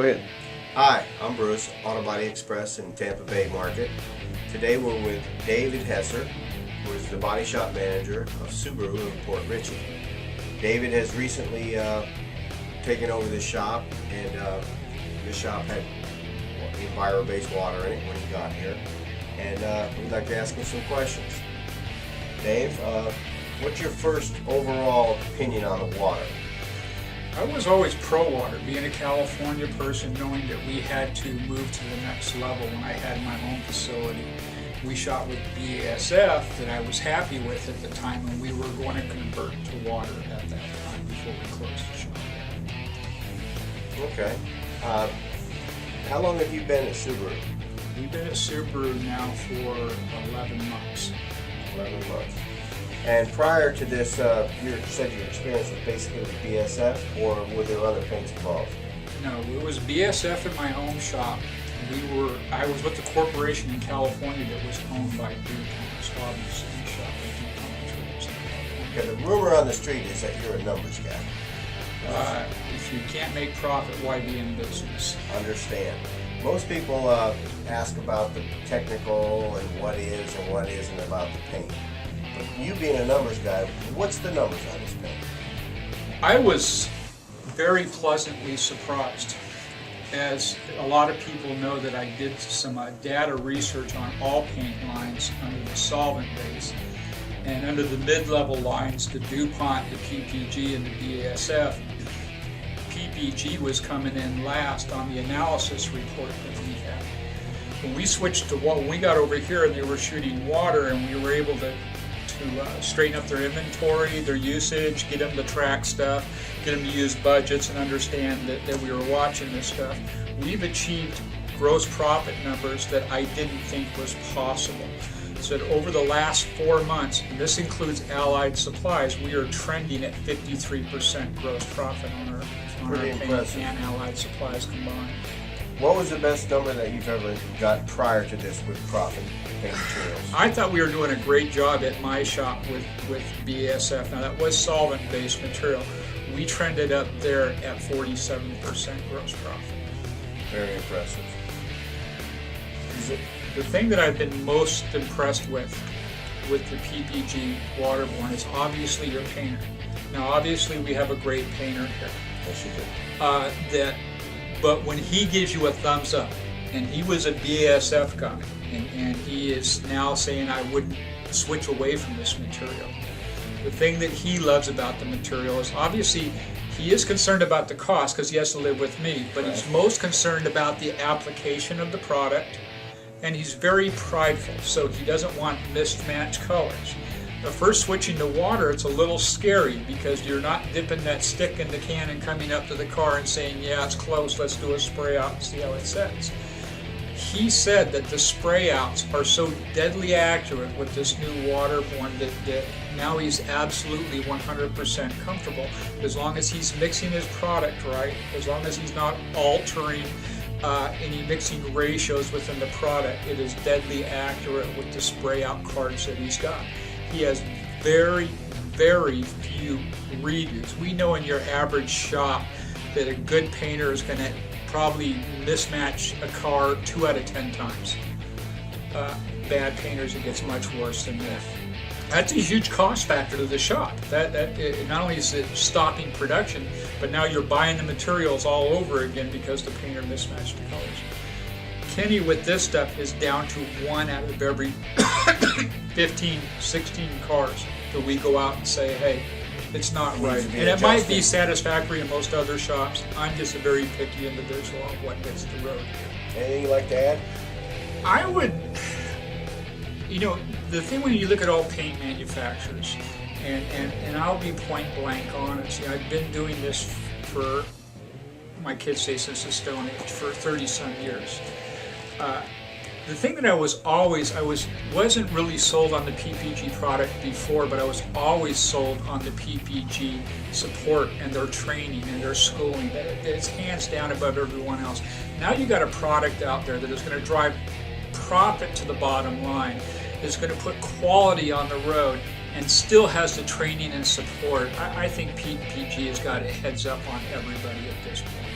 Go ahead. Hi, I'm Bruce, Auto Body Express in Tampa Bay Market. Today we're with David Hesser, who is the body shop manager of Subaru in Port Richey. David has recently taken over this shop, and this shop had Envirobase water in it when he got here. And we'd like to ask him some questions. Dave, what's your first overall opinion on the water? I was always pro-water, being a California person, knowing that we had to move to the next level when I had my own facility. We shot with BASF that I was happy with at the time, and we were going to convert to water at that time before we closed the shop. Okay. How long have you been at Subaru? We've been at Subaru now for 11 months. 11 months. And prior to this, you said your experience was basically with BSF, or were there other paints involved? No, it was BSF in my home shop. I was with the corporation in California that was owned by DuPont, so obviously we shot with DuPont materials in California. Okay, the rumor on the street is that you're a numbers guy. If you can't make profit, why be in business? Understand. Most people ask about the technical and what is and what isn't about the paint. But you being a numbers guy, what's the numbers on this paint? I was very pleasantly surprised. As a lot of people know that I did some data research on all paint lines under the solvent base. And under the mid-level lines, the DuPont, the PPG, and the BASF, PPG was coming in last on the analysis report that we had. When we switched to water, when we got over here and they were shooting water, and we were able to straighten up their inventory, their usage, get them to track stuff, get them to use budgets and understand that we were watching this stuff. We've achieved gross profit numbers that I didn't think was possible. So that over the last 4 months, and this includes allied supplies, we are trending at 53% gross profit on our paint and allied supplies combined. What was the best number that you've ever got prior to this with profit paint materials? I thought we were doing a great job at my shop with BASF. Now that was solvent-based material. We trended up there at 47% gross profit. Very impressive. The thing that I've been most impressed with the PPG Waterborne is obviously your painter. Now obviously we have a great painter here. Yes, you do. But when he gives you a thumbs up, and he was a BASF guy, and he is now saying I wouldn't switch away from this material. The thing that he loves about the material is obviously he is concerned about the cost because he has to live with me, but he's most concerned about the application of the product, and he's very prideful, so he doesn't want mismatched colors. But first switching to water, it's a little scary because you're not dipping that stick in the can and coming up to the car and saying, yeah, it's close, let's do a spray out and see how it sets. He said that the spray outs are so deadly accurate with this new Waterborne that now he's absolutely 100% comfortable. As long as he's mixing his product right, as long as he's not altering any mixing ratios within the product, it is deadly accurate with the spray out cards that he's got. He has very, very few redos. We know in your average shop that a good painter is going to probably mismatch a car 2 out of 10 times. Bad painters, it gets much worse than that. That's a huge cost factor to the shop. Not only is it stopping production, but now you're buying the materials all over again because the painter mismatched the colors. Kenny with this stuff is down to 1 out of every 15, 16 cars that we go out and say, hey, it's not right. And it might be satisfactory in most other shops. I'm just a very picky individual on what hits the road here. Anything you'd like to add? I would, the thing when you look at all paint manufacturers, and I'll be point blank honest, I've been doing this for, my kids say since the Stone Age, for 30-some years. The thing that I wasn't really sold on the PPG product before, but I was always sold on the PPG support and their training and their schooling. It's hands down above everyone else. Now you got a product out there that is going to drive profit to the bottom line, is going to put quality on the road, and still has the training and support. I think PPG has got a heads up on everybody at this point.